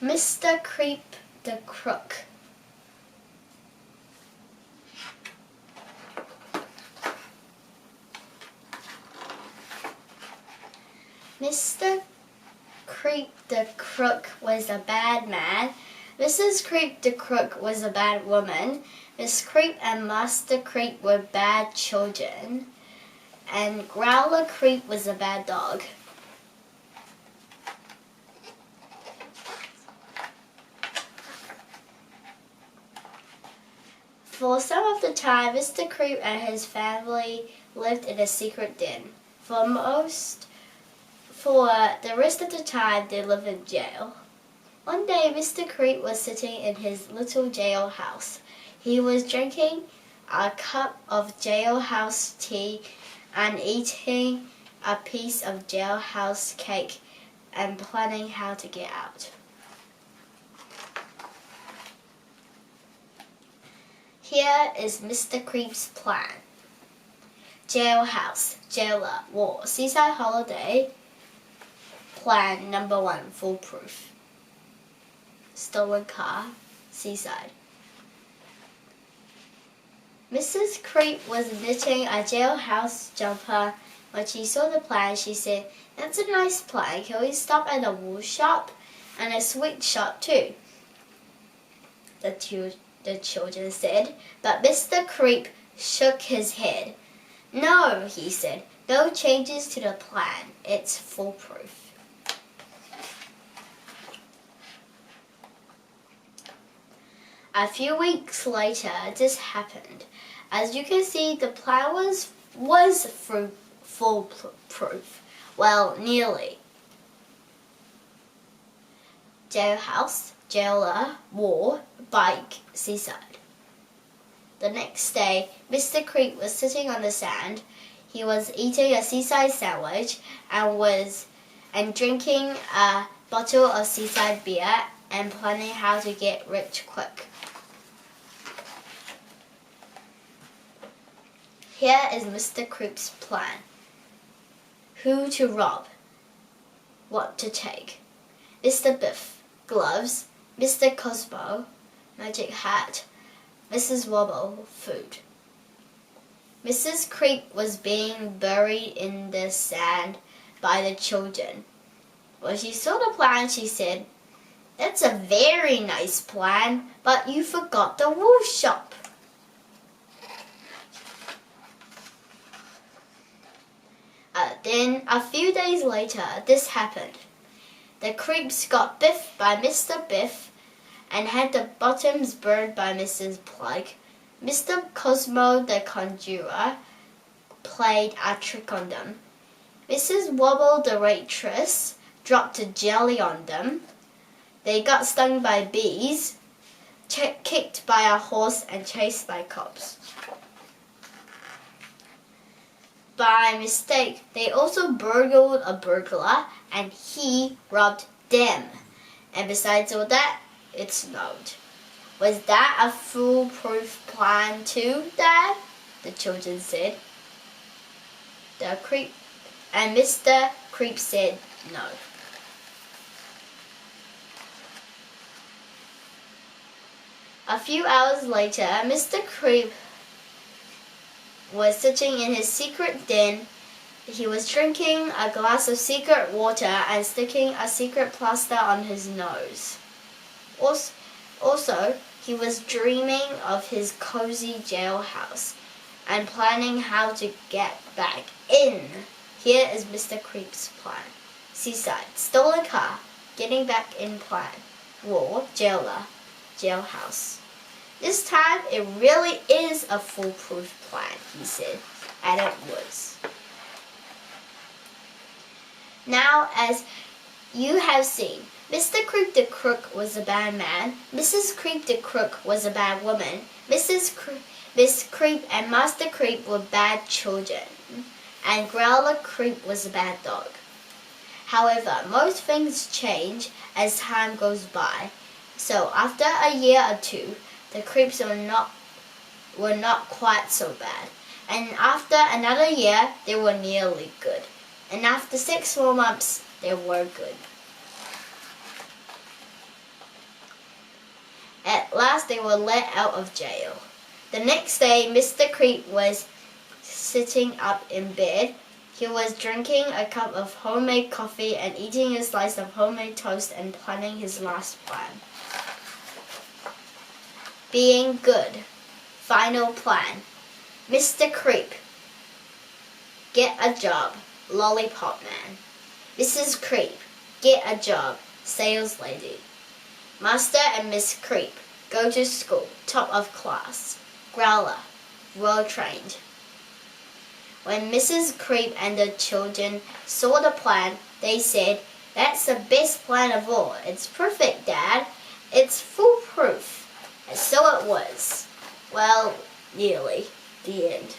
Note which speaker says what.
Speaker 1: Mr. Creep the Crook. Mr. Creep the Crook was a bad man. Mrs. Creep the Crook was a bad woman. Miss Creep and Master Creep were bad children. And Growler Creep was a bad dog. For some of the time, Mr. Creep and his family lived in a secret den. For the rest of the time, they lived in jail. One day, Mr. Creep was sitting in his little jailhouse. He was drinking a cup of jailhouse tea and eating a piece of jailhouse cake and planning how to get out. Here is Mr. Creep's plan. Jailhouse, jailer, war, seaside holiday. Plan number 1, foolproof. Stolen car, seaside. Mrs. Creep was knitting a jailhouse jumper. When she saw the plan, she said, "That's a nice plan. Can we stop at a wool shop and a sweet shop too?" The children said, but Mr. Creep shook his head. "No," he said, "no changes to the plan. It's foolproof." A few weeks later, this happened. As you can see, the plan was foolproof. Well, nearly. Jailhouse, jailer, war, bike, seaside. The next day, Mr. Creep was sitting on the sand. He was eating a seaside sandwich and drinking a bottle of seaside beer and planning how to get rich quick. Here is Mr. Creep's plan. Who to rob? What to take? Mr. Biff, gloves. Mr. Cosmo, magic hat. Mrs. Wobble, food. Mrs. Creep was being buried in the sand by the children. When she saw the plan, she said, "That's a very nice plan, but you forgot the wool shop." Then, a few days later, this happened. The Creeps got biffed by Mr. Biff and had the bottoms burned by Mrs. Plug. Mr. Cosmo the Conjurer played a trick on them. Mrs. Wobble the waitress dropped a jelly on them. They got stung by bees, kicked by a horse and chased by cops. By mistake, they also burgled a burglar and he robbed them. And besides all that, it snowed. Was that a foolproof plan too, Dad? The children said. The Creep and Mr. Creep said no. A few hours later, Mr. Creep was sitting in his secret den. He was drinking a glass of secret water and sticking a secret plaster on his nose. Also, he was dreaming of his cozy jailhouse and planning how to get back in. Here is Mr. Creep's plan. Seaside, stolen car, getting back in plan. War, jailer, jailhouse. This time, it really is a foolproof plan, he said, and it was. Now, as you have seen, Mr. Creep the Crook was a bad man, Mrs. Creep the Crook was a bad woman, Miss Creep and Master Creep were bad children, and Growler Creep was a bad dog. However, most things change as time goes by, so after a year or two, the Creeps were not quite so bad. And after another year, they were nearly good. And after 6 more months, they were good. last they were let out of jail. The next day, Mr. Creep was sitting up in bed. He was drinking a cup of homemade coffee and eating a slice of homemade toast and planning his last plan. Being good. Final plan. Mr. Creep. Get a job. Lollipop man. Mrs. Creep. Get a job. Sales lady. Master and Miss Creep. Go to school. Top of class. Growler. Well trained. When Mrs. Creep and the children saw the plan, they said, "That's the best plan of all. It's perfect, Dad. It's foolproof." And so it was. Well, nearly. The end.